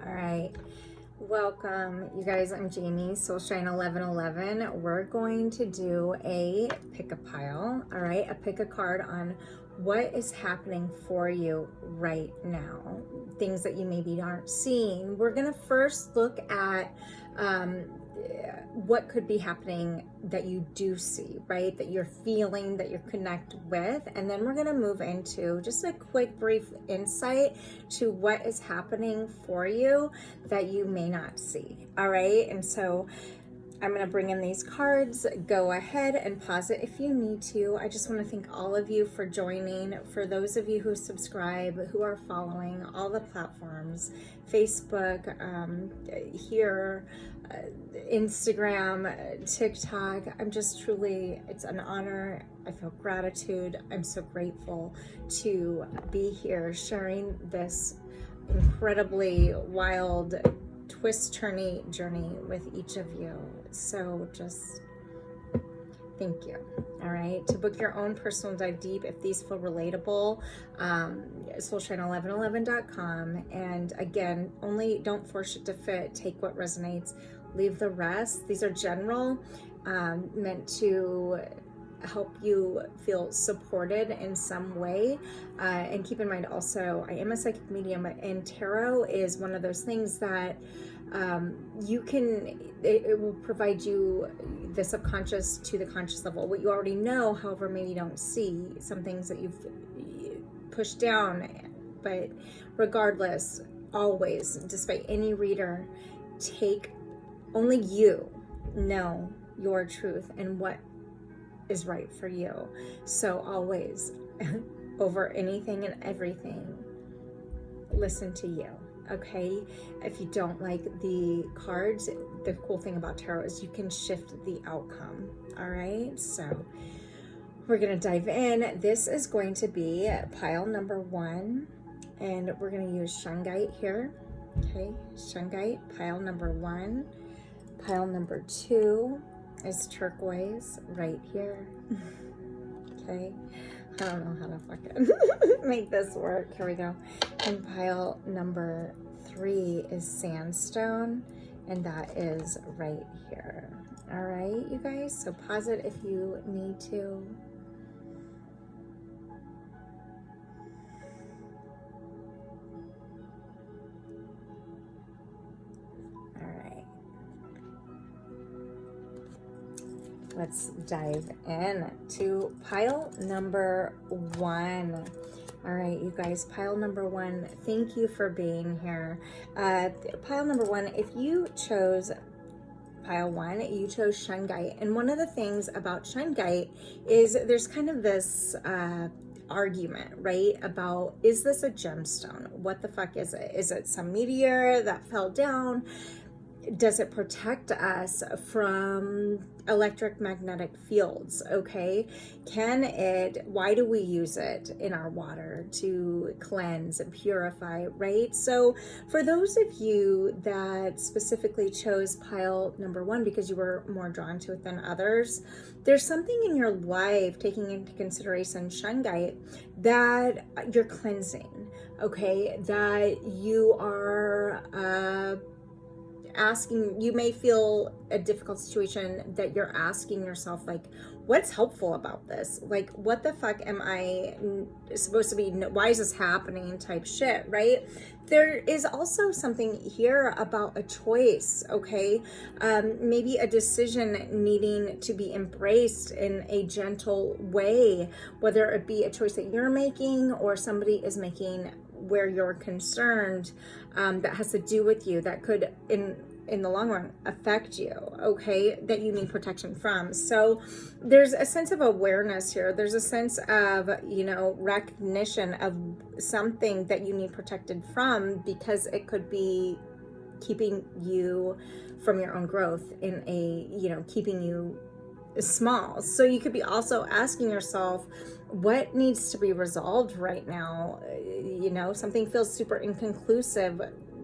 All right. Welcome, you guys. I'm Jamie, Soulshine 1111. We're going to do a pick a pile, all right? A pick a card on what is happening for you right now, things that you maybe aren't seeing. We're going to first look at what could be happening that you do see, right? That you're feeling, that you connect with. And then we're going to move into just a quick, brief insight to what is happening for you that you may not see. All right. And so I'm going to bring in these cards. Go ahead and pause it if you need to. I just want to thank all of you for joining. For those of you who subscribe, who are following all the platforms, Facebook, here, Instagram, TikTok. I'm just truly, it's an honor. I feel gratitude. I'm so grateful to be here sharing this incredibly wild twist-turny journey with each of you. So just thank you. All right. To book your own personal dive deep, if these feel relatable, soulshine1111.com. And again, only don't force it to fit. Take what resonates, leave the rest. These are general, meant to help you feel supported in some way. And keep in mind also, I am a psychic medium, and tarot is one of those things that it will provide you the subconscious to the conscious level, what you already know, however, maybe don't see some things that you've pushed down. But regardless, always, despite any reader, only you know your truth and what is right for you. So always, over anything and everything, listen to you. Okay, if you don't like the cards, the cool thing about tarot is you can shift the outcome. All right, so we're gonna dive in. This is going to be pile number 1, and we're gonna use Shungite here. Okay, Shungite, pile number 1. Pile number 2 is Turquoise right here. Okay, I don't know how to fucking make this work. Here we go. And pile number 3 is Sandstone, and that is right here. All right, you guys, so pause it if you need to. Let's dive in to pile number 1. All right, you guys, pile number 1, thank you for being here. Pile number 1, if you chose pile 1, you chose Shungite. And one of the things about Shungite is there's kind of this argument, right, about, is this a gemstone? What the fuck is it? Is it some meteor that fell down? Does it protect us from electromagnetic fields? Okay, why do we use it in our water? To cleanse and purify, right? So for those of you that specifically chose pile number 1 because you were more drawn to it than others, there's something in your life, taking into consideration Shungite, that you're cleansing, okay, that you are asking. You may feel a difficult situation that you're asking yourself, like, what's helpful about this? Like, what the fuck am I supposed to be, why is this happening type shit, right? There is also something here about a choice, okay? Maybe a decision needing to be embraced in a gentle way, whether it be a choice that you're making or somebody is making where you're concerned, that has to do with you, that could in the long run affect you, okay, that you need protection from. So there's a sense of awareness here. There's a sense of, recognition of something that you need protected from, because it could be keeping you from your own growth, in keeping you small. So you could be also asking yourself, what needs to be resolved right now? Something feels super inconclusive.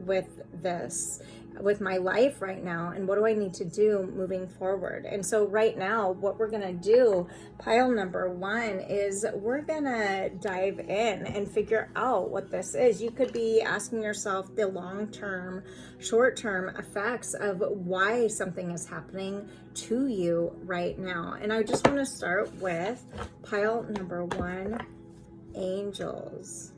with this, with my life right now, and what do I need to do moving forward? And so right now, what we're gonna do, pile number 1, is we're gonna dive in and figure out what this is. You could be asking yourself the long-term, short-term effects of why something is happening to you right now. And I just want to start with pile number 1, angels.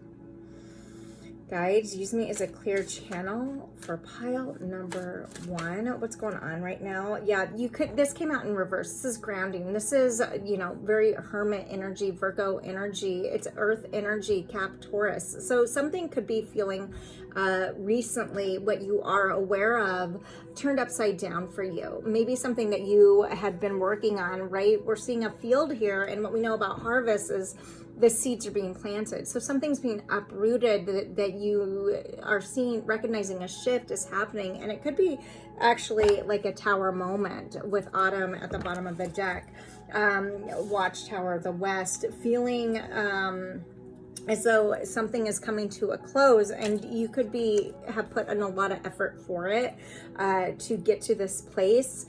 Guides, use me as a clear channel for pile number 1. What's going on right now? Yeah, this came out in reverse. This is grounding. This is, very hermit energy, Virgo energy. It's earth energy, Cap Taurus. So something could be feeling recently, what you are aware of, turned upside down for you. Maybe something that you had been working on, right? We're seeing a field here, and what we know about harvest is the seeds are being planted. So something's being uprooted that you are seeing, recognizing a shift is happening. And it could be actually like a tower moment with Autumn at the bottom of the deck. Watchtower of the West, feeling as though something is coming to a close, and you could have put in a lot of effort for it to get to this place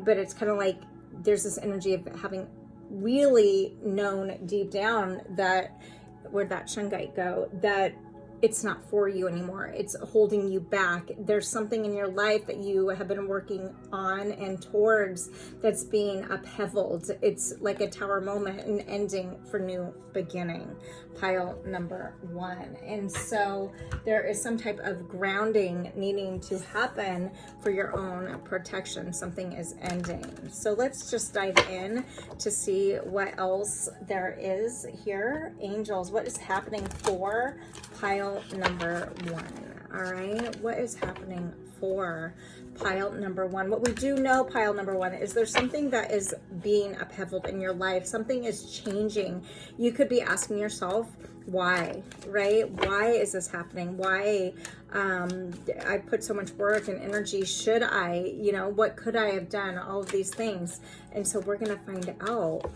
but it's kind of like there's this energy of having really known deep down that, where'd that Shungite go, that it's not for you anymore. It's holding you back. There's something in your life that you have been working on and towards that's being upheavaled. It's like a tower moment, an ending for new beginning. Pile number 1. And so there is some type of grounding needing to happen for your own protection. Something is ending. So let's just dive in to see what else there is here. Angels, what is happening for pile number 1? All right, what is happening for pile number 1? What we do know, pile number 1, is there's something that is being upheavaled in your life. Something is changing. You could be asking yourself, why, right? Why is this happening? Why I put so much work and energy? Should I, what could I have done? All of these things. And so we're going to find out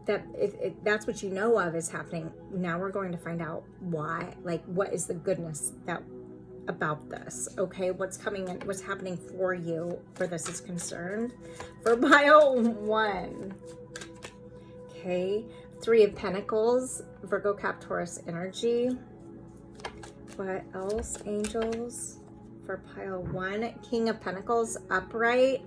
that if that's what you know of is happening. Now we're going to find out why, like what is the goodness about this, okay? What's coming in, what's happening for you for this is concerned. For pile 1, okay, 3 of Pentacles, Virgo, Cap, Taurus energy. What else, angels, for pile 1? King of Pentacles, upright.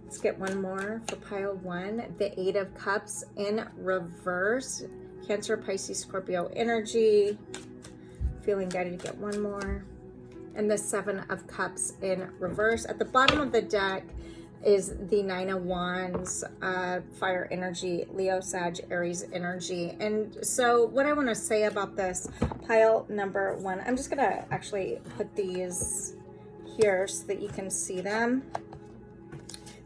Let's get one more for pile 1. The 8 of Cups in reverse. Cancer, Pisces, Scorpio energy. Feeling guided to get one more. And the 7 of Cups in reverse. At the bottom of the deck is the 9 of Wands, fire energy, Leo, Sag, Aries energy. And so what I want to say about this pile number 1, I'm just going to actually put these here so that you can see them.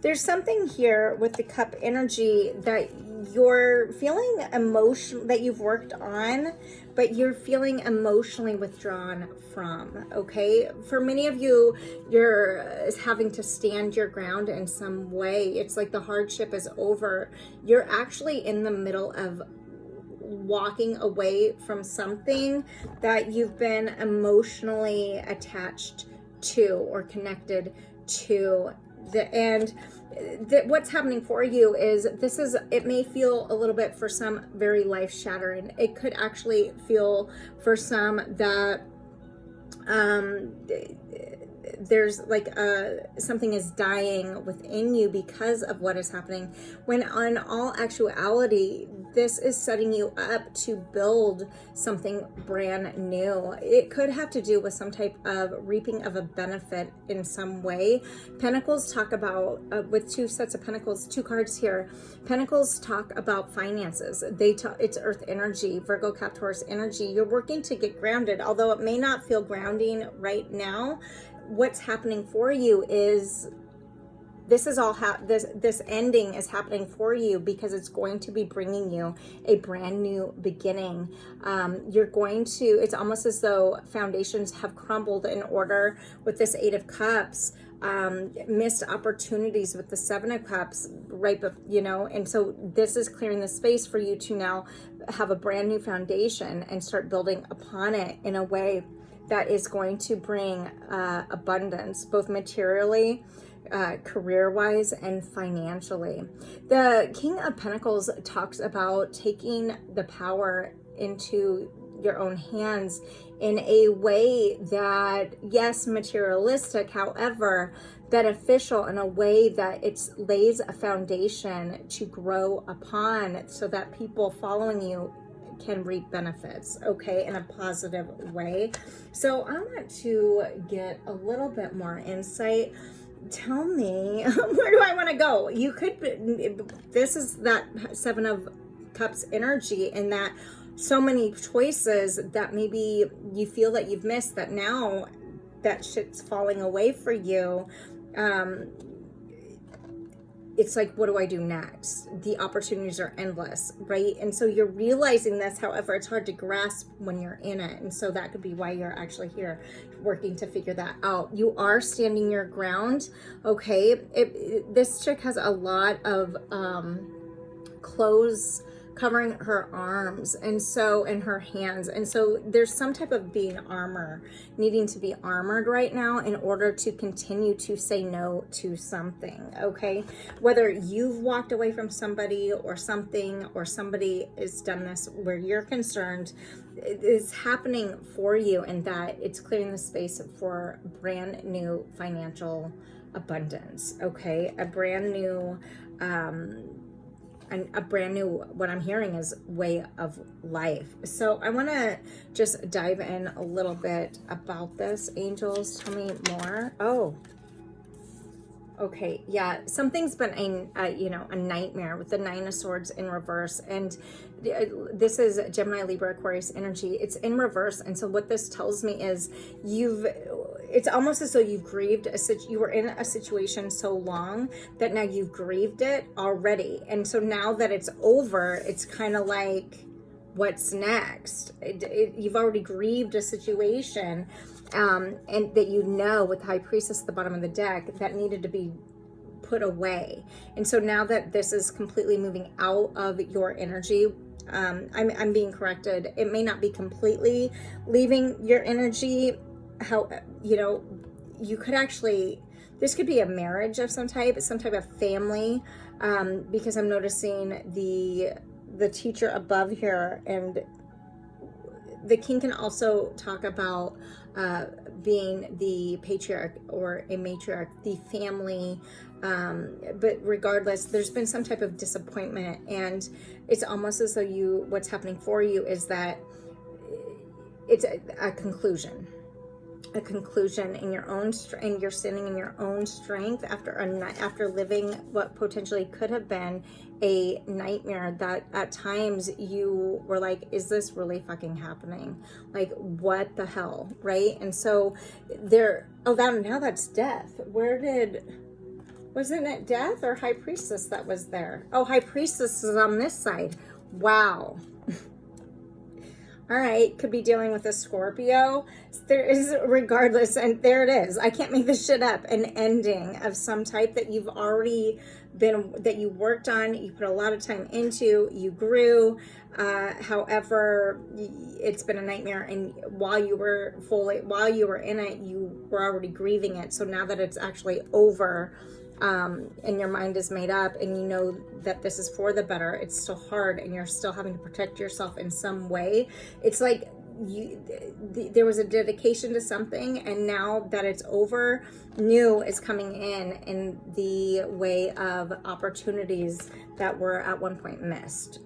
There's something here with the cup energy that you're feeling emotion that you've worked on, but you're feeling emotionally withdrawn from, okay? For many of you, you're having to stand your ground in some way. It's like the hardship is over. You're actually in the middle of walking away from something that you've been emotionally attached to or connected to. What's happening for you is it may feel a little bit for some very life shattering. It could actually feel for some that there's like something is dying within you because of what is happening, when on all actuality this is setting you up to build something brand new. It could have to do with some type of reaping of a benefit in some way. Pentacles talk about, with 2 sets of Pentacles, 2 cards here, Pentacles talk about finances. It's earth energy, Virgo, Cap, Taurus energy. You're working to get grounded, although it may not feel grounding right now. What's happening for you is this is all this ending is happening for you because it's going to be bringing you a brand new beginning. You're going to, it's almost as though foundations have crumbled in order with this 8 of Cups. missed opportunities with the Seven of Cups, right? You know, and so this is clearing the space for you to now have a brand new foundation and start building upon it in a way that is going to bring abundance, both materially, career-wise, and financially. The King of Pentacles talks about taking the power into your own hands in a way that, yes, materialistic, however, beneficial in a way that it lays a foundation to grow upon so that people following you can reap benefits, okay, in a positive way. So I want to get a little bit more insight. Tell me, where do I want to go? You could, this is that Seven of Cups energy, and that so many choices that maybe you feel that you've missed, that now that shit's falling away for you. It's like, what do I do next? The opportunities are endless, right? And so you're realizing this, however, it's hard to grasp when you're in it. And so that could be why you're actually here working to figure that out. You are standing your ground, okay? This chick has a lot of clothes covering her arms and her hands, and so there's some type of needing to be armored right now in order to continue to say no to something, okay? Whether you've walked away from somebody or something, or somebody has done this where you're concerned, it is happening for you, and that it's clearing the space for brand new financial abundance, okay? A brand new what I'm hearing is way of life. So I want to just dive in a little bit about this. Angels, tell me more. Oh, okay. Yeah. Something's been a nightmare with the Nine of Swords in reverse. And this is Gemini, Libra, Aquarius energy. It's in reverse. And so what this tells me is it's almost as though you've grieved you were in a situation so long that now you've grieved it already. And so now that it's over, it's kind of like, what's next? You've already grieved a situation, and that with the High Priestess at the bottom of the deck, that needed to be put away. And so now that this is completely moving out of your energy, I'm being corrected. It may not be completely leaving your energy. How, you could actually, this could be a marriage of some type of family, because I'm noticing the teacher above here, and the king can also talk about being the patriarch or a matriarch, the family, but regardless, there's been some type of disappointment, and it's almost as though what's happening for you is that it's a conclusion in your own and you're standing in your own strength after living what potentially could have been a nightmare, that at times you were like, is this really fucking happening? Like, what the hell, right? And so now that's death. Wasn't it death or High Priestess that was there? Oh, High Priestess is on this side. Wow. All right, could be dealing with a Scorpio. There is, regardless, and there it is. I can't make this shit up. An ending of some type that you've already that you worked on, you put a lot of time into, you grew. However, it's been a nightmare, and while you were in it, you were already grieving it. So now that it's actually over, and your mind is made up, and you know that this is for the better, it's still hard, and you're still having to protect yourself in some way. It's like there was a dedication to something, and now that it's over, new is coming in the way of opportunities that were at one point missed,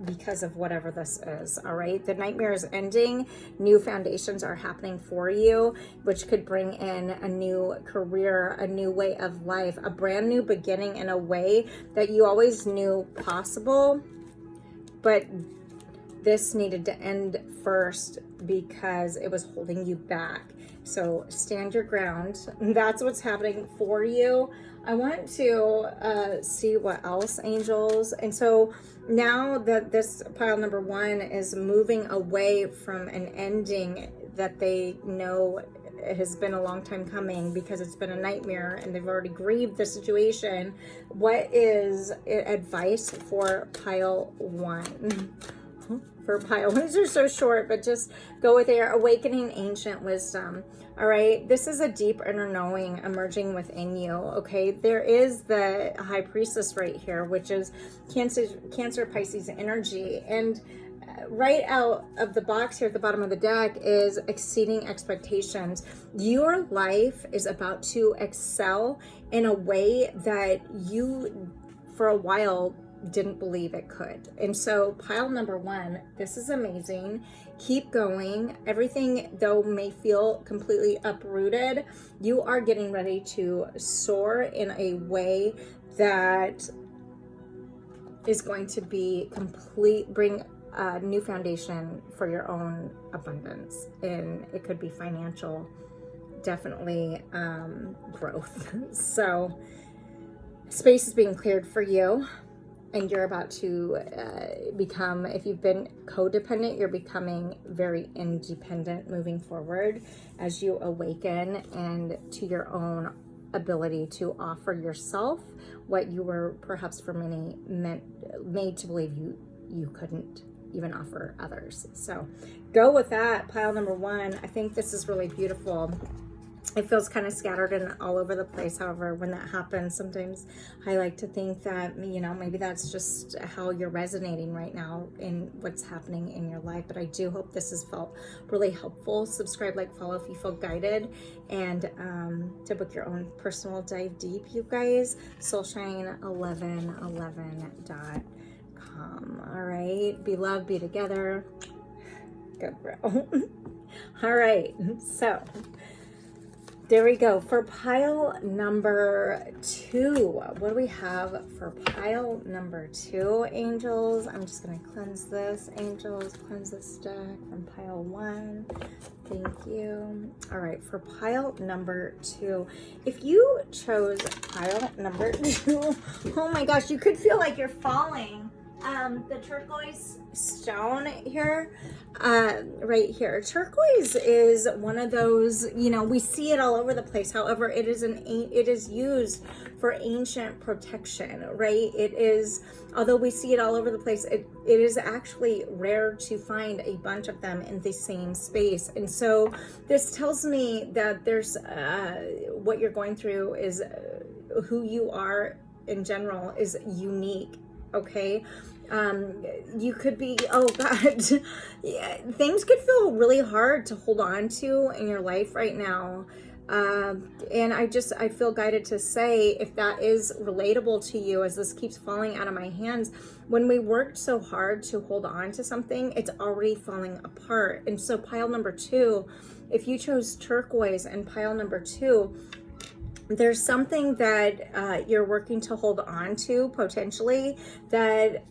because of whatever this is. All right, the nightmare is ending, new foundations are happening for you, which could bring in a new career, a new way of life, a brand new beginning in a way that you always knew possible, but this needed to end first because it was holding you back. So stand your ground. That's what's happening for you. I want to see what else, angels. And so now that this pile number one is moving away from an ending that they know has been a long time coming because it's been a nightmare and they've already grieved the situation. What is advice for pile 1? For pile 1s are so short, but just go with your awakening ancient wisdom. All right, this is a deep inner knowing emerging within you. Okay, there is the high priestess right here, which is Cancer Pisces energy, and right out of the box here at the bottom of the deck is exceeding expectations. Your life is about to excel in a way that you, for a while, didn't believe it could. And so pile number 1, this is amazing. Keep going. Everything, though, may feel completely uprooted, you are getting ready to soar in a way that is going to be bring a new foundation for your own abundance. And it could be financial, definitely growth. So space is being cleared for you. And you're about to become, if you've been codependent, you're becoming very independent moving forward as you awaken and to your own ability to offer yourself what you were perhaps for many made to believe you couldn't even offer others. So go with that, pile number 1. I think this is really beautiful. It feels kind of scattered and all over the place. However, when that happens, sometimes I like to think that, maybe that's just how you're resonating right now in what's happening in your life. But I do hope this has felt really helpful. Subscribe, like, follow if you feel guided. And to book your own personal dive deep, you guys, soulshine1111.com. All right. Be loved, be together. Good, bro. All right. So there we go. For pile number 2, what do we have for pile number 2, angels? I'm just going to cleanse this, angels. Cleanse this deck from pile 1. Thank you. All right, for pile number 2, if you chose pile number 2, oh my gosh, you could feel like you're falling. The turquoise stone here, right here. Turquoise is one of those, we see it all over the place. However, it is used for ancient protection, right? It is, although we see it all over the place, it is actually rare to find a bunch of them in the same space. And so this tells me that there's, what you're going through is, who you are in general is unique. Okay. You could be, oh God, yeah, things could feel really hard to hold on to in your life right now. And I feel guided to say, if that is relatable to you, as this keeps falling out of my hands, when we worked so hard to hold on to something, it's already falling apart. And so pile number 2, if you chose turquoise and pile number 2, there's something that you're working to hold on to potentially that,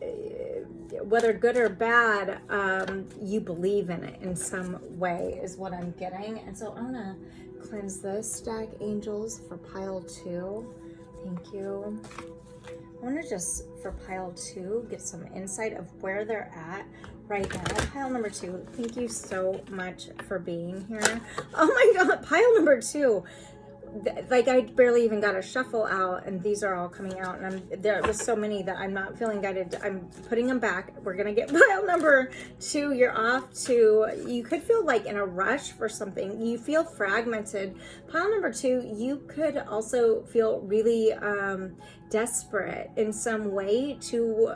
whether good or bad, you believe in it in some way is what I'm getting. And so I'm gonna cleanse this stack, angels, for pile 2. Thank you. I want to just, for pile 2, get some insight of where they're at right now. Pile number 2, thank you so much for being here. Oh my God, pile number 2. Like, I barely even got a shuffle out, and these are all coming out, and there was so many that I'm not feeling guided. I'm putting them back. We're gonna get pile number 2. You're off to, you could feel like in a rush for something. You feel fragmented. Pile number 2, you could also feel really desperate in some way to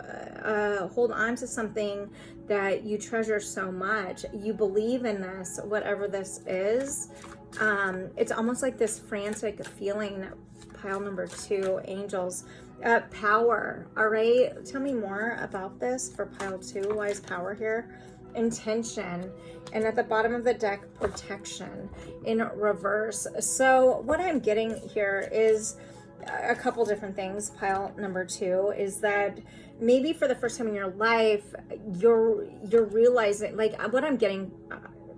hold on to something that you treasure so much. You believe in this, whatever this is. It's almost like this frantic feeling, pile number 2, angels. Power, all right? Tell me more about this for pile 2. Why is power here? Intention. And at the bottom of the deck, protection in reverse. So what I'm getting here is a couple different things. Pile number 2 is that maybe for the first time in your life, you're realizing, like, what I'm getting,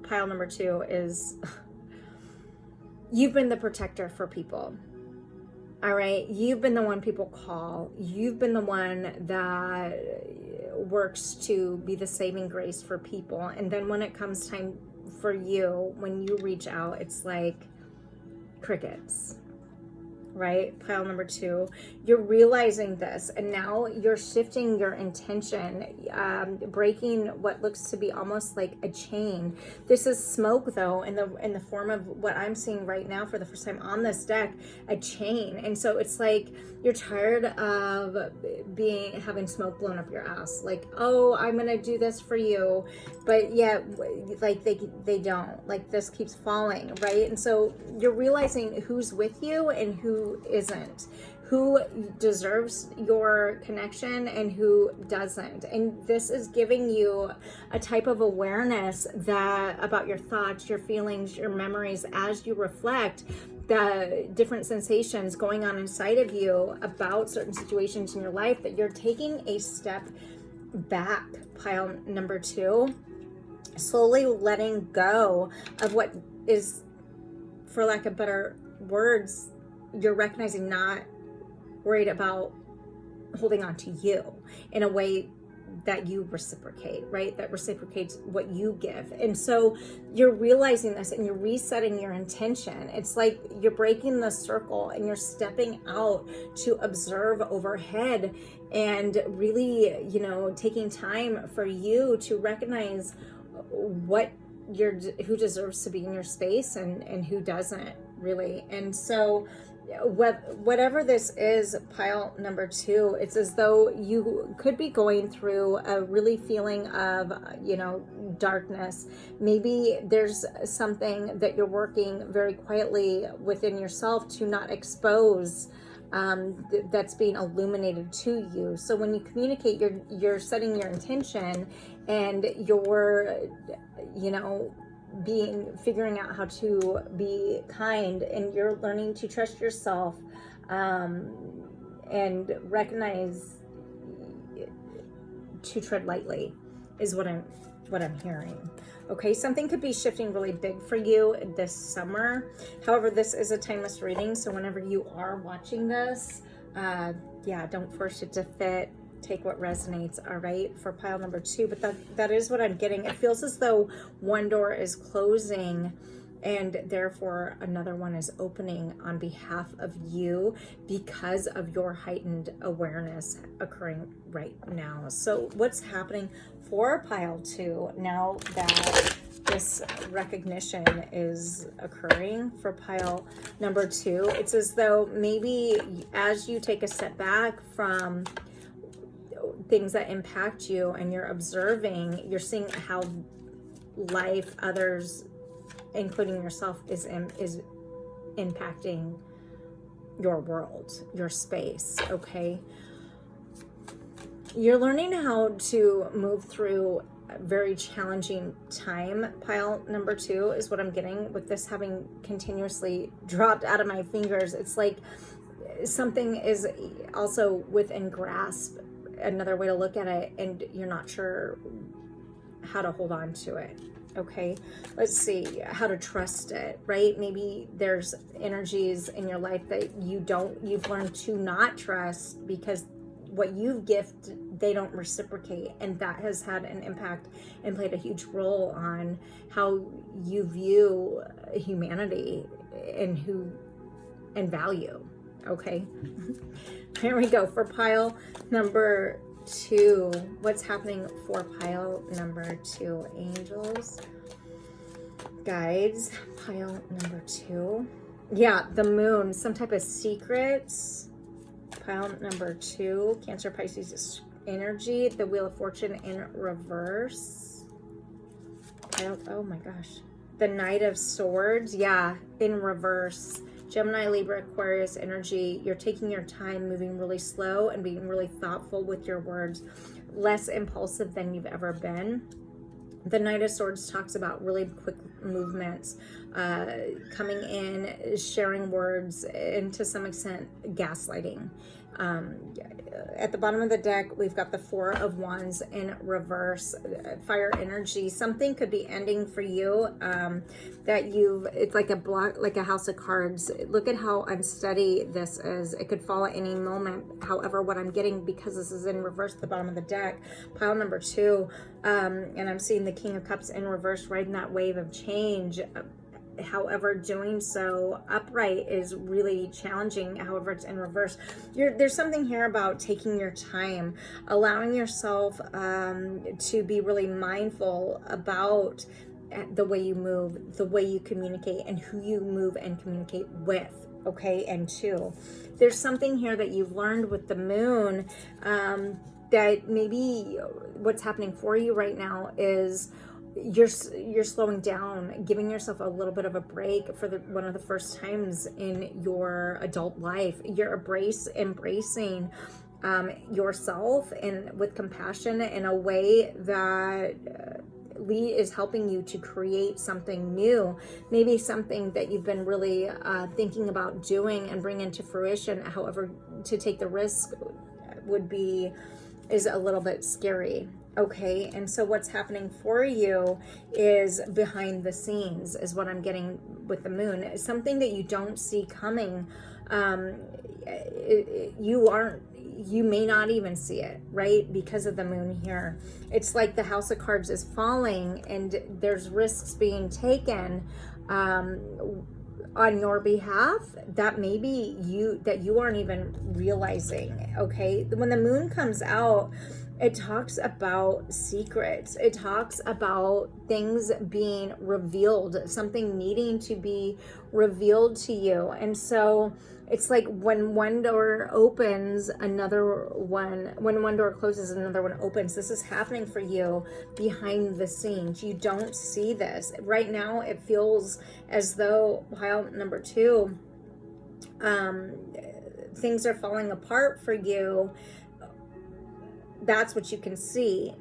pile number 2 is you've been the protector for people. All right. You've been the one people call. You've been the one that works to be the saving grace for people. And then when it comes time for you, when you reach out, it's like crickets, right? Pile number 2, you're realizing this, and now you're shifting your intention, breaking what looks to be almost like a chain. This is smoke, though, in the form of what I'm seeing right now for the first time on this deck, a chain. And so it's like you're tired of having smoke blown up your ass. Like, oh, I'm gonna do this for you, but yet, like they don't. Like, this keeps falling, right? And so you're realizing who's with you and who isn't, who deserves your connection and who doesn't. And this is giving you a type of awareness that about your thoughts, your feelings, your memories, as you reflect the different sensations going on inside of you about certain situations in your life, that you're taking a step back, pile number 2, slowly letting go of what is, for lack of better words, you're recognizing, not worried about holding on to you in a way that you reciprocate, right? That reciprocates what you give. And so you're realizing this and you're resetting your intention. It's like you're breaking the circle and you're stepping out to observe overhead and really, you know, taking time for you to recognize who deserves to be in your space and who doesn't, really. And so whatever this is, pile number 2, it's as though you could be going through a really feeling of, you know, darkness. Maybe there's something that you're working very quietly within yourself to not expose, that's being illuminated to you. So when you communicate, you're setting your intention, and you're, you know, figuring out how to be kind, and you're learning to trust yourself, and recognize to tread lightly is what I'm hearing. Okay, something could be shifting really big for you this summer. However, this is a timeless reading, so whenever you are watching this, don't force it to fit. Take what resonates, all right, for pile number 2. But that is what I'm getting. It feels as though one door is closing and therefore another one is opening on behalf of you because of your heightened awareness occurring right now. So what's happening for pile 2 now that this recognition is occurring for pile number 2? It's as though maybe as you take a step back from things that impact you and you're observing, you're seeing how life, others, including yourself, is impacting your world, your space. Okay, you're learning how to move through a very challenging time. Pile number 2 is what I'm getting with this having continuously dropped out of my fingers. It's like something is also within grasp, another way to look at it, and you're not sure how to hold on to it. Okay, let's see how to trust it, right? Maybe there's energies in your life that you've learned to not trust because what you've gifted, they don't reciprocate, and that has had an impact and played a huge role on how you view humanity and value. Okay, here we go for pile number 2. What's happening for pile number 2? Angels, guides, pile number 2. Yeah, the moon, some type of secrets. Pile number 2, Cancer, Pisces energy, the Wheel of Fortune in reverse. Oh my gosh, the Knight of Swords, yeah, in reverse. Gemini, Libra, Aquarius energy. You're taking your time, moving really slow and being really thoughtful with your words, less impulsive than you've ever been. The Knight of Swords talks about really quick movements, coming in, sharing words, and to some extent gaslighting. At the bottom of the deck, we've got the Four of Wands in reverse, fire energy. Something could be ending for you that it's like a block, like a house of cards. Look at how unsteady this is. It could fall at any moment. However, what I'm getting, because this is in reverse at the bottom of the deck, pile number 2, and I'm seeing the King of Cups in reverse riding that wave of change. However, doing so upright is really challenging. However, it's in reverse. There's something here about taking your time, allowing yourself to be really mindful about the way you move, the way you communicate, and who you move and communicate with. Okay, and 2, there's something here that you've learned with the moon that maybe what's happening for you right now is you're slowing down, giving yourself a little bit of a break for one of the first times in your adult life. You're embracing yourself and with compassion in a way that is helping you to create something new, maybe something that you've been really thinking about doing and bring into fruition. However, to take the risk is a little bit scary. Okay, and so what's happening for you is behind the scenes is what I'm getting with the moon. Something that you don't see coming. You may not even see it, right? Because of the moon here. It's like the house of cards is falling and there's risks being taken on your behalf that maybe you aren't even realizing. Okay, when the moon comes out, it talks about secrets. It talks about things being revealed, something needing to be revealed to you. And so it's like when one door opens, when one door closes, another one opens. This is happening for you behind the scenes. You don't see this. Right now, it feels as though pile number 2, things are falling apart for you. That's what you can see.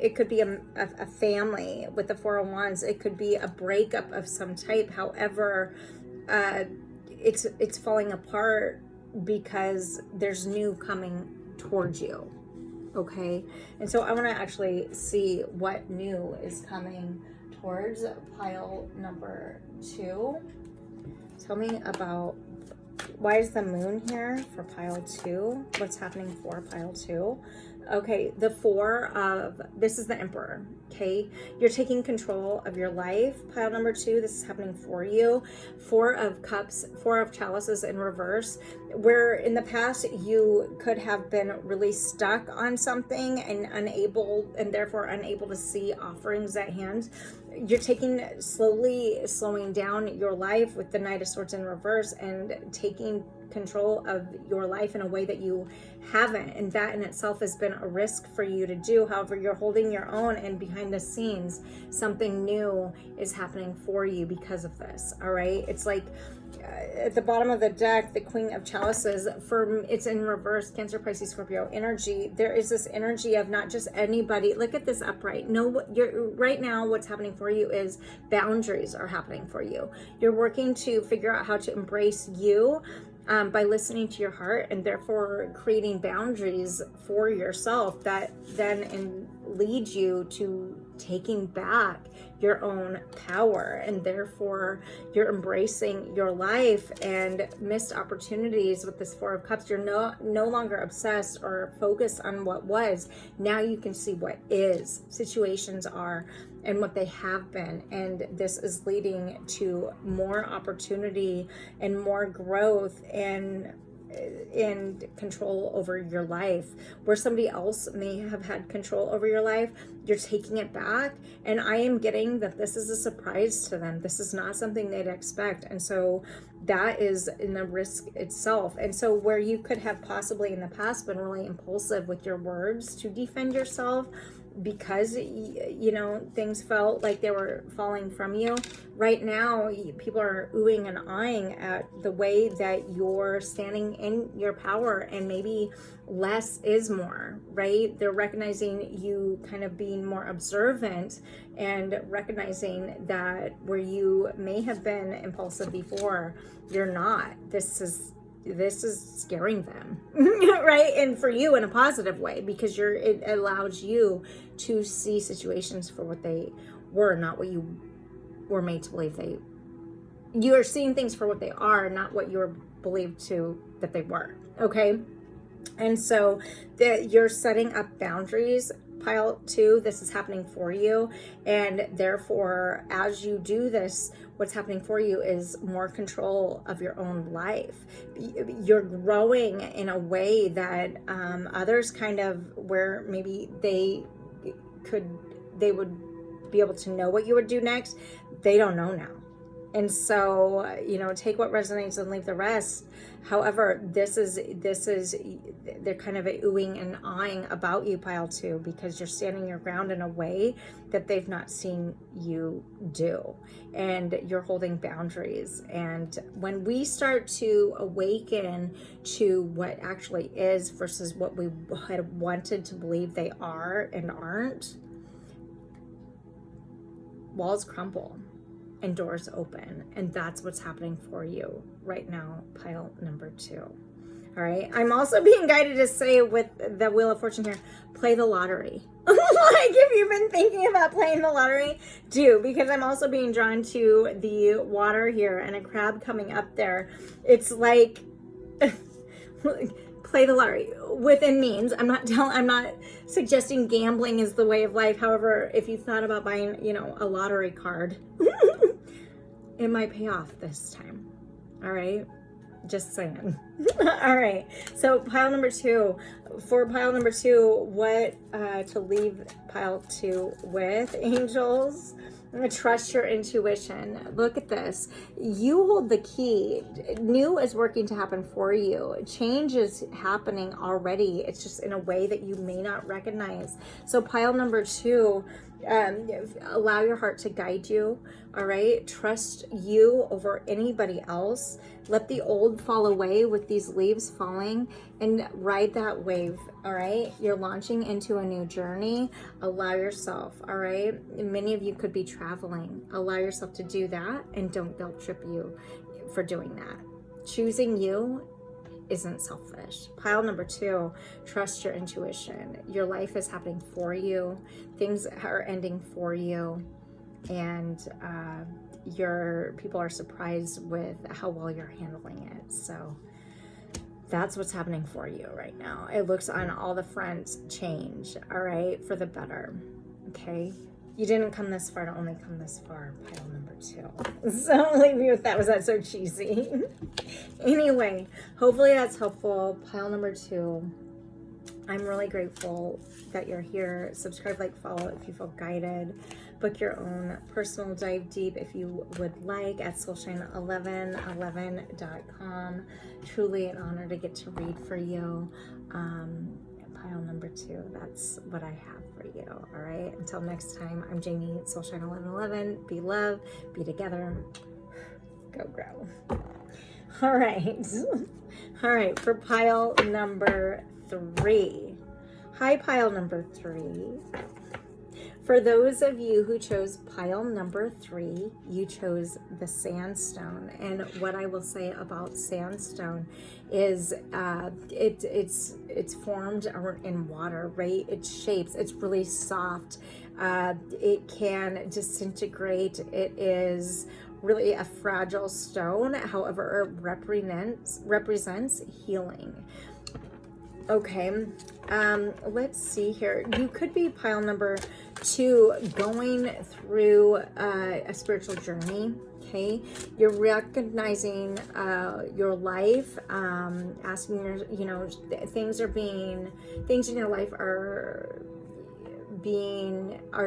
It could be a family with the Four of Wands. It could be a breakup of some type. However, it's falling apart because there's new coming towards you. Okay, and so I want to actually see what new is coming towards pile number 2. Tell me about why is the moon here for pile 2? What's happening for pile 2? Okay, the this is the Emperor. Okay, you're taking control of your life. Pile number 2, this is happening for you. 4 of Cups, 4 of Chalices in reverse, where in the past you could have been really stuck on something and therefore unable to see offerings at hand. You're slowing down your life with the Knight of Swords in reverse and taking control of your life in a way that you haven't, and that in itself has been a risk for you to do. However, you're holding your own, and behind the scenes something new is happening for you because of this. All right, it's like at the bottom of the deck, the Queen of Chalices, it's in reverse, Cancer, Pisces, Scorpio energy. There is this energy of not just anybody. Look at this upright. Right now what's happening for you is boundaries are happening for you. You're working to figure out how to embrace you by listening to your heart, and therefore creating boundaries for yourself that then lead you to taking back your own power, and therefore you're embracing your life and missed opportunities with this Four of Cups. You're no longer obsessed or focused on what was. Now you can see what is. Situations are and what they have been, and this is leading to more opportunity and more growth and control over your life. Where somebody else may have had control over your life, you're taking it back, and I am getting that this is a surprise to them. This is not something they'd expect, and so that is in the risk itself. And so where you could have possibly in the past been really impulsive with your words to defend yourself because things felt like they were falling from you, right now people are oohing and eyeing at the way that you're standing in your power, and maybe less is more, right? They're recognizing you kind of being more observant and recognizing that where you may have been impulsive before, you're not. This is this is scaring them, right? And for you in a positive way, because it allows you to see situations for what they were, not what you were made to believe you are seeing things for what they are, not what you were believed to that they were. Okay. And so you're setting up boundaries, pile 2. This is happening for you. And therefore, as you do this, what's happening for you is more control of your own life. You're growing in a way that others kind of, where maybe they would be able to know what you would do next. They don't know now. And so, take what resonates and leave the rest. However, this is they're kind of oohing and ahhing about you, pile 2, because you're standing your ground in a way that they've not seen you do. And you're holding boundaries. And when we start to awaken to what actually is versus what we had wanted to believe they are and aren't, walls crumble and doors open. And that's what's happening for you right now, pile number 2. All right. I'm also being guided to say with the Wheel of Fortune here, play the lottery. Like, if you've been thinking about playing the lottery, do, because I'm also being drawn to the water here and a crab coming up there. It's like, play the lottery within means. I'm not suggesting gambling is the way of life. However, if you thought about buying, a lottery card, it might pay off this time. All right. Just saying. All right. So pile number 2, for pile number 2, what to leave pile 2 with, angels? Trust your intuition. Look at this. You hold the key. New is working to happen for you. Change is happening already. It's just in a way that you may not recognize. So pile number 2, allow your heart to guide you. All right. Trust you over anybody else. Let the old fall away with these leaves falling, and ride that wave. All right. You're launching into a new journey. Allow yourself. All right. Many of you could be traveling. Allow yourself to do that, and don't guilt trip you for doing that. Choosing you isn't selfish. Pile number 2, trust your intuition. Your life is happening for you. Things are ending for you. And your people are surprised with how well you're handling it. So that's what's happening for you right now. It looks on all the fronts change, all right, for the better. Okay. You didn't come this far to only come this far, pile number 2. So I'll leave you with that. Was that so cheesy? Anyway, hopefully that's helpful. Pile number 2. I'm really grateful that you're here. Subscribe, like, follow if you feel guided. Book your own personal dive deep if you would like at soulshine1111.com. Truly an honor to get to read for you. Pile number 2, that's what I have for you. All right. Until next time, I'm Jamie, Soulshine1111. Be love, be together. Go grow. All right. All right. For pile number 3. Hi, pile number 3. For those of you who chose pile number 3, you chose the sandstone. And what I will say about sandstone is it's formed in water, right? It shapes. It's really soft. It can disintegrate. It is really a fragile stone. However, it represents healing. Okay, let's see here. You could be pile number 2 going through a spiritual journey. Okay, you're recognizing your life, asking your, things in your life are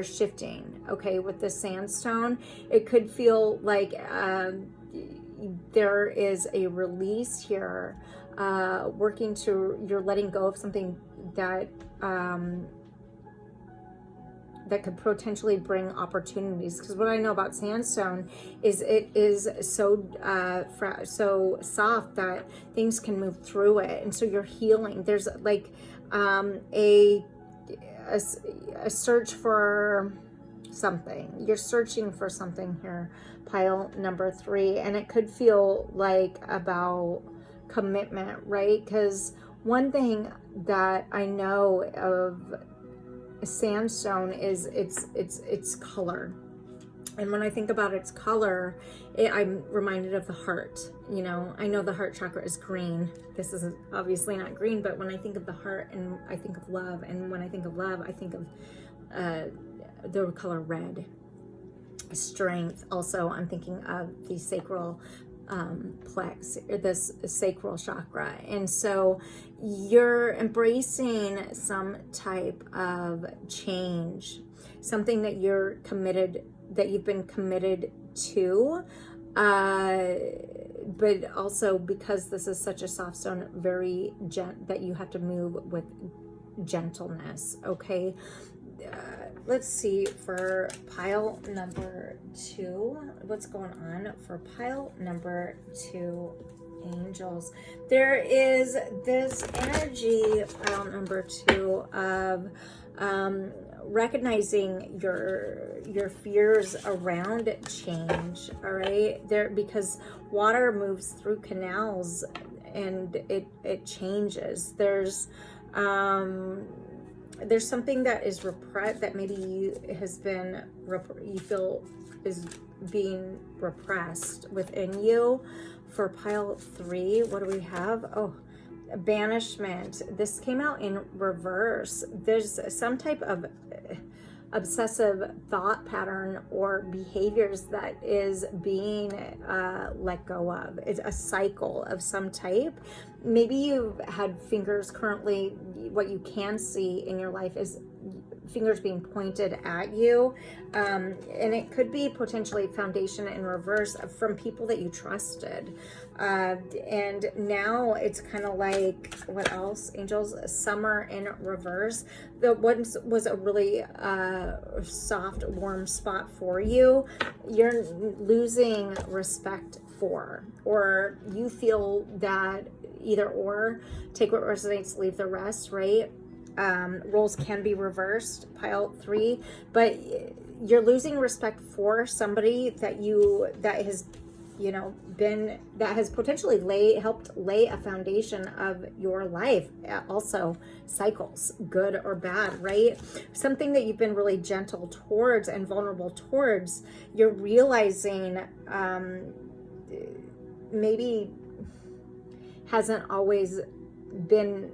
shifting. Okay, with the sandstone, it could feel like there is a release here. You're letting go of something that that could potentially bring opportunities. Because what I know about sandstone is it is so soft that things can move through it, and so you're healing. There's like a search for something. You're searching for something here, pile number 3, and it could feel like about commitment, right? Because one thing that I know of sandstone is its color. And when I think about its color, I'm reminded of the heart. You know, I know the heart chakra is green. This is obviously not green, but when I think of the heart and I think of love, and when I think of love, I think of the color red. Strength. Also, I'm thinking of the sacral plex, or this sacral chakra. And so you're embracing some type of change, something that you're committed, that you've been committed to, but also because this is such a soft stone, very that you have to move with gentleness. Okay. Let's see for pile number 2, what's going on for pile number 2, angels. There is this energy, pile number 2, of recognizing your fears around change. All right, there, because water moves through canals and it changes. There's something that is repressed, that maybe you feel is being repressed within you. For pile 3, what do we have? Oh, banishment. This came out in reverse. There's some type of obsessive thought pattern or behaviors that is being let go of. It's a cycle of some type. Maybe you've had fingers currently, what you can see in your life is fingers being pointed at you, and it could be potentially foundation in reverse from people that you trusted, and now it's kind of like, what else, angels? Summer in reverse. The once was a really soft, warm spot for you, you're losing respect for, or you feel that either or, take what resonates, leave the rest, right? Roles can be reversed, pile 3, but you're losing respect for somebody that has potentially helped lay a foundation of your life. Also cycles, good or bad, right? Something that you've been really gentle towards and vulnerable towards, you're realizing maybe hasn't always been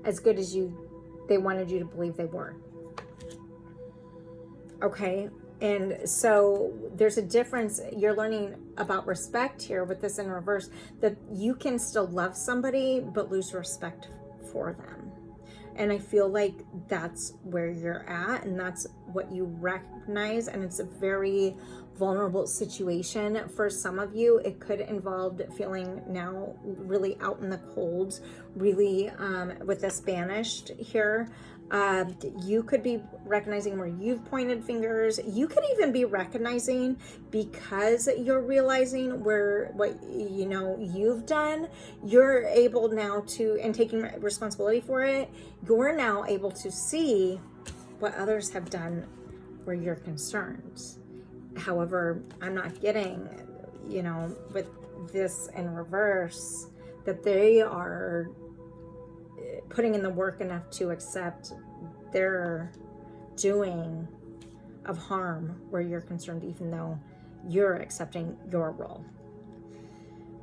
as good as they wanted you to believe they were. Okay, and so there's a difference. You're learning about respect here with this in reverse, that you can still love somebody but lose respect for them. And I feel like that's where you're at, and that's what you recognize, and it's a very vulnerable situation for some of you. It could involve feeling now really out in the cold, really with this banished here. You could be recognizing where you've pointed fingers. You could even be recognizing, because you're realizing what you've done, you're able now to, and taking responsibility for it, you're now able to see what others have done where you're concerned. However, I'm not getting, with this in reverse, that they are putting in the work enough to accept their doing of harm where you're concerned, even though you're accepting your role.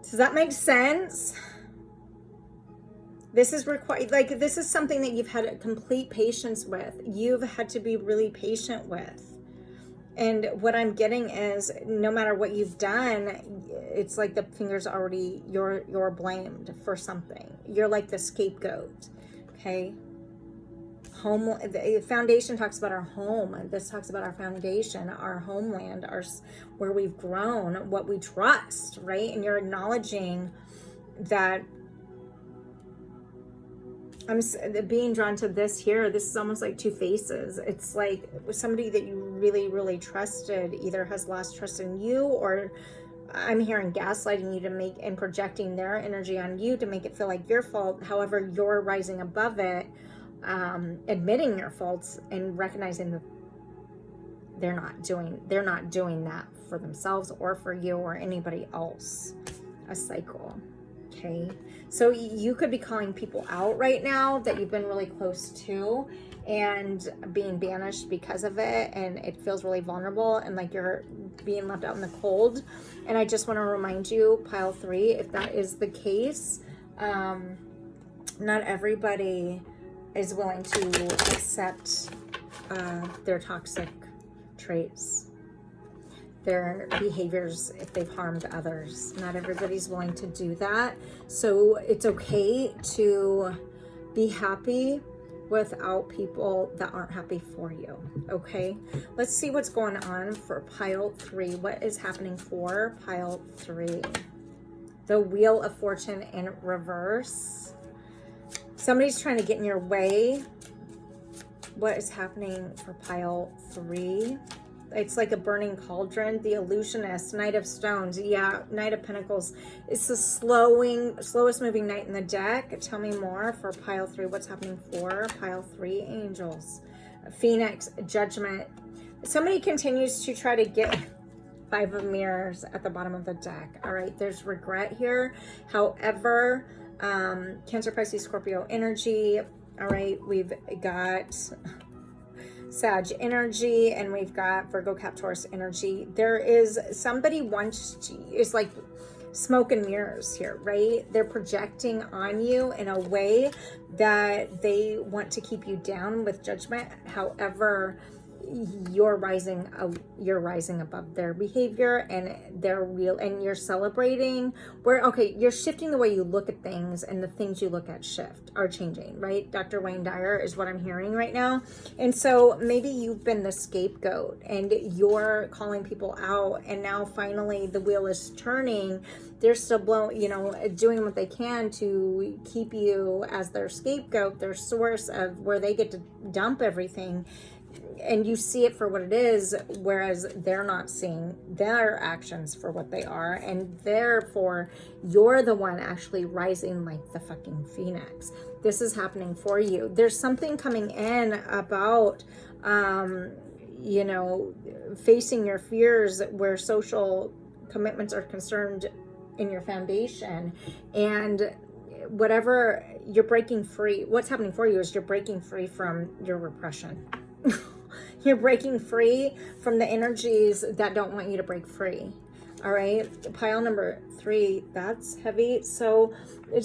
Does that make sense? This is required, this is something that you've had a complete patience with. You've had to be really patient with. And what I'm getting is, no matter what you've done, it's like the finger's already, you're blamed for something. You're like the scapegoat, okay? The foundation talks about our home. This talks about our foundation, our homeland, where we've grown, what we trust, right? And you're acknowledging that. I'm being drawn to this here. This is almost like two faces. It's like somebody that you really, really trusted either has lost trust in you, or I'm hearing gaslighting you to make and projecting their energy on you to make it feel like your fault. However, you're rising above it, admitting your faults and recognizing that they're not doing that for themselves or for you or anybody else. A cycle. Okay, so you could be calling people out right now that you've been really close to and being banished because of it, and it feels really vulnerable and like you're being left out in the cold. And I just want to remind you, pile 3, if that is the case, not everybody is willing to accept their toxic traits, their behaviors, if they've harmed others. Not everybody's willing to do that. So it's okay to be happy without people that aren't happy for you. Okay, let's see what's going on for pile 3. What is happening for pile 3? The Wheel of Fortune in reverse. Somebody's trying to get in your way. What is happening for pile 3? It's like a burning cauldron. The Illusionist, Knight of Stones. Yeah, Knight of Pentacles. It's the slowest moving knight in the deck. Tell me more for pile 3. What's happening for pile 3? Angels. Phoenix, Judgment. Somebody continues to try to get 5 of Mirrors at the bottom of the deck. All right, there's regret here. However, Cancer, Pisces, Scorpio energy. All right, we've got Sag energy, and we've got Virgo, Cap, Taurus energy. There is somebody is like smoke and mirrors here, right? They're projecting on you in a way that they want to keep you down with judgment. However, you're rising above their behavior and their real, and you're celebrating where, okay, you're shifting the way you look at things, and the things you look at are changing, right? Dr. Wayne Dyer is what I'm hearing right now. And so maybe you've been the scapegoat and you're calling people out, and now finally the wheel is turning. They're still doing what they can to keep you as their scapegoat, their source of where they get to dump everything. And you see it for what it is, whereas they're not seeing their actions for what they are. And therefore, you're the one actually rising like the fucking phoenix. This is happening for you. There's something coming in about, facing your fears where social commitments are concerned in your foundation. And whatever, you're breaking free. What's happening for you is you're breaking free from your repression. You're breaking free from the energies that don't want you to break free. All right, pile number 3, that's heavy. So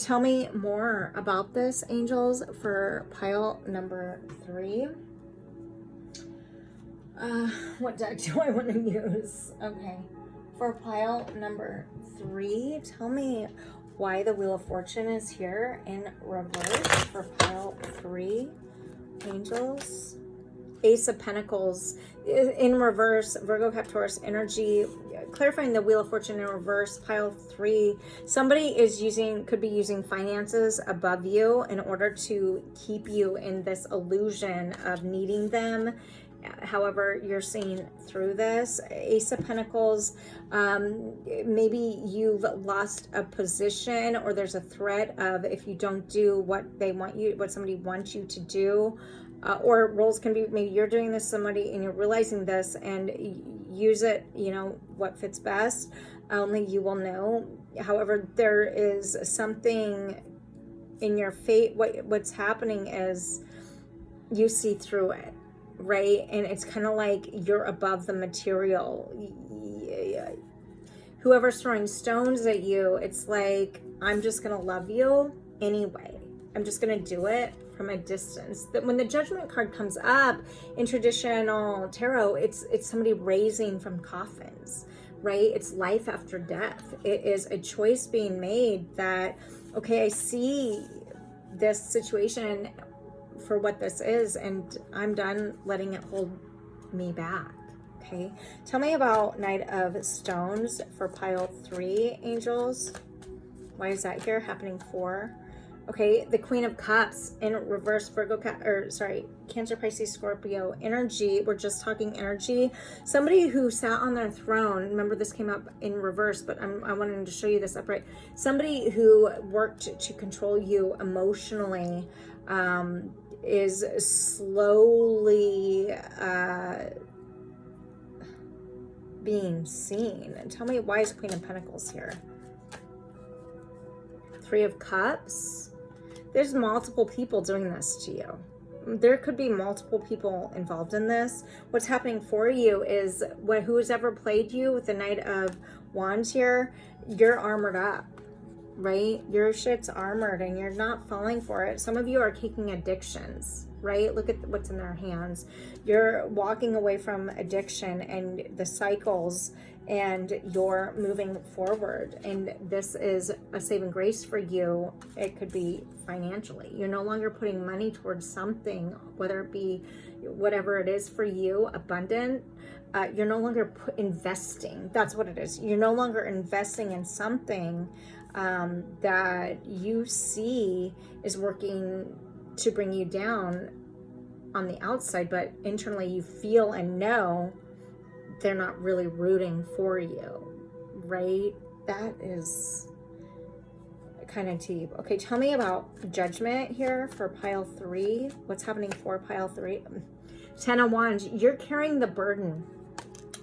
tell me more about this, angels, for pile number 3. What deck do I want to use? Okay, for pile number 3, tell me why the Wheel of Fortune is here in reverse for pile 3, angels. Ace of Pentacles in reverse, Virgo, Cap, Taurus energy, clarifying the Wheel of Fortune in reverse, pile 3. Somebody could be using finances above you in order to keep you in this illusion of needing them. However, you're seeing through this. Ace of Pentacles, maybe you've lost a position, or there's a threat of if you don't do what somebody wants you to do. Or roles can be, maybe you're doing this to somebody and you're realizing this, and use it, what fits best. Only you will know. However, there is something in your fate. What's happening is you see through it, right? And it's kind of like you're above the material. Whoever's throwing stones at you, it's like, I'm just going to love you anyway. I'm just going to do it from a distance. That when the Judgment card comes up in traditional tarot, it's somebody raising from coffins, right? It's life after death. It is a choice being made that, okay, I see this situation for what this is, and I'm done letting it hold me back. Okay, tell me about Knight of Stones for pile 3, angels. Why is that here happening for? Okay, the Queen of Cups in reverse, Cancer, Pisces, Scorpio energy. We're just talking energy. Somebody who sat on their throne. Remember, this came up in reverse, but I wanted to show you this upright. Somebody who worked to control you emotionally is slowly being seen. And tell me, why is Queen of Pentacles here? Three of Cups. There's multiple people doing this to you. There could be multiple people involved in this. What's happening for you is who's ever played you with the Knight of Wands here, you're armored up, right? Your shit's armored and you're not falling for it. Some of you are kicking addictions, right? Look at what's in their hands. You're walking away from addiction and the cycles, and you're moving forward. And this is a saving grace for you. It could be financially. You're no longer putting money towards something, whether it be whatever it is for you, abundant. You're no longer investing. That's what it is. You're no longer investing in something that you see is working to bring you down on the outside, but internally you feel and know they're not really rooting for you, right? That is kind of deep. Okay, tell me about Judgment here for pile 3. What's happening for pile 3? 10 of Wands. You're carrying the burden.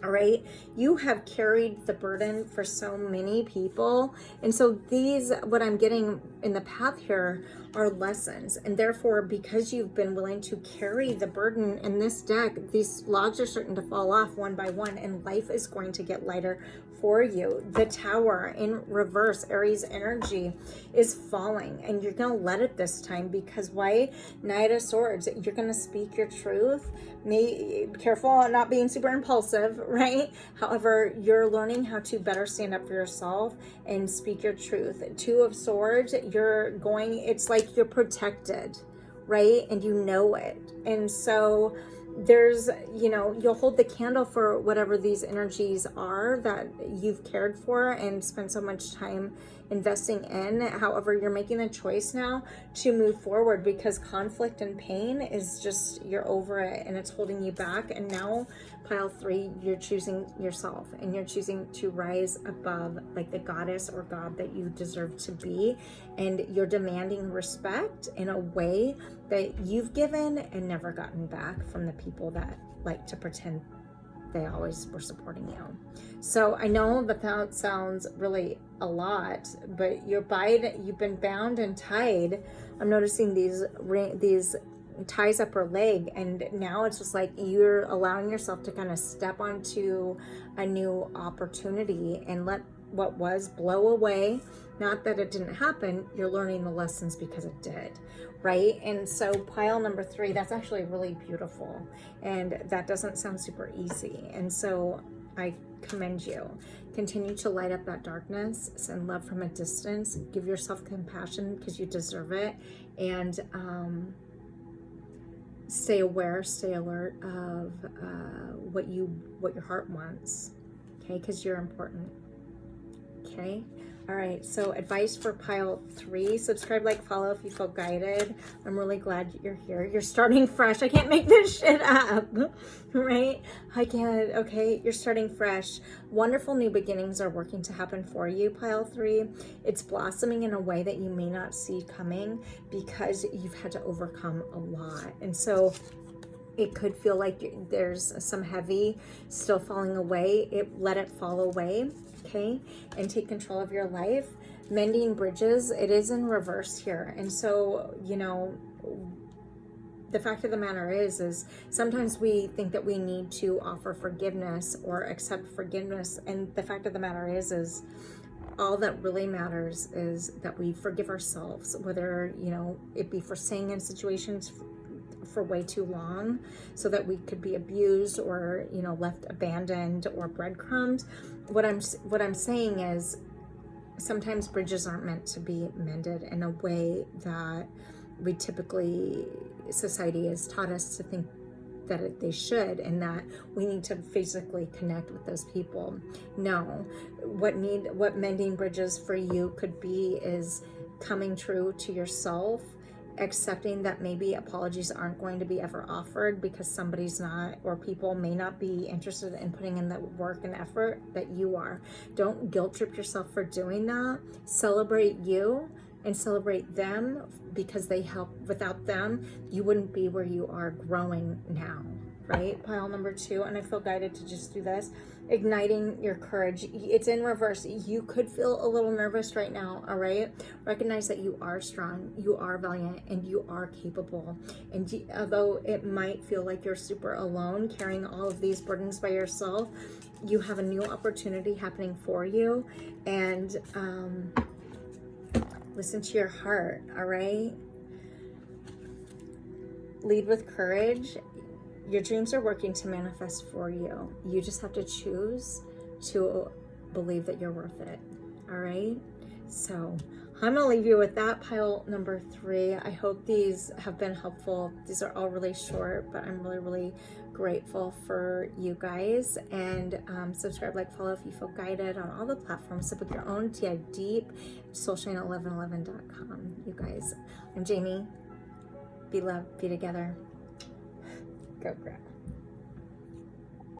All right, you have carried the burden for so many people, and so these, what I'm getting in the path here, are lessons. And therefore, because you've been willing to carry the burden in this deck, these logs are starting to fall off one by one, and life is going to get lighter for you. The Tower in reverse, Aries energy, is falling, and you're gonna let it this time, because why? Knight of Swords, you're gonna speak your truth. Be careful on not being super impulsive, right? However, you're learning how to better stand up for yourself and speak your truth. Two of Swords, it's like you're protected, right? And you know it. And so there's, you'll hold the candle for whatever these energies are that you've cared for and spent so much time investing in. However, you're making the choice now to move forward, because conflict and pain is just, you're over it and it's holding you back. And now pile 3, you're choosing yourself and you're choosing to rise above, like the goddess or god that you deserve to be. And you're demanding respect in a way that you've given and never gotten back from the people that like to pretend they always were supporting you. So I know that sounds really a lot, but you've been bound and tied. I'm noticing these ties up her leg, and now it's just like you're allowing yourself to kind of step onto a new opportunity and let what was blow away. Not that it didn't happen, you're learning the lessons because it did, right? And so pile number 3, that's actually really beautiful, and that doesn't sound super easy. And so I commend you. Continue to light up that darkness, send love from a distance, give yourself compassion because you deserve it, and stay aware, stay alert of what your heart wants, okay? Because you're important, okay? All right, so advice for pile 3, subscribe, like, follow if you feel guided. I'm really glad you're here. You're starting fresh. I can't make this shit up, right? I can't, okay? You're starting fresh. Wonderful new beginnings are working to happen for you, pile 3. It's blossoming in a way that you may not see coming because you've had to overcome a lot. And so it could feel like there's some heavy still falling away. Let it fall away. Okay, and take control of your life. Mending bridges, it is in reverse here. And so, the fact of the matter is sometimes we think that we need to offer forgiveness or accept forgiveness. And the fact of the matter is all that really matters is that we forgive ourselves, whether, it be for staying in situations for way too long so that we could be abused or left abandoned or breadcrumbed. What I'm saying is sometimes bridges aren't meant to be mended in a way that we typically, society has taught us to think that they should, and that we need to physically connect with those people. No, what mending bridges for you could be is coming true to yourself, accepting that maybe apologies aren't going to be ever offered because somebody's not, or people may not be interested in putting in the work and effort that you are. Don't guilt trip yourself for doing that. Celebrate you and celebrate them because they help. Without them, you wouldn't be where you are growing now, right? Pile number 2, and I feel guided to just do this. Igniting your courage. It's in reverse. You could feel a little nervous right now, all right? Recognize that you are strong, you are valiant, and you are capable. And although it might feel like you're super alone carrying all of these burdens by yourself, you have a new opportunity happening for you. And listen to your heart, all right? Lead with courage. Your dreams are working to manifest for you. You just have to choose to believe that you're worth it. All right? So I'm going to leave you with that, pile number 3. I hope these have been helpful. These are all really short, but I'm really, really grateful for you guys. And subscribe, like, follow if you feel guided on all the platforms. So book your own dive deep, soulshine1111.com. You guys, I'm Jamie. Be loved, be together. Go, girl.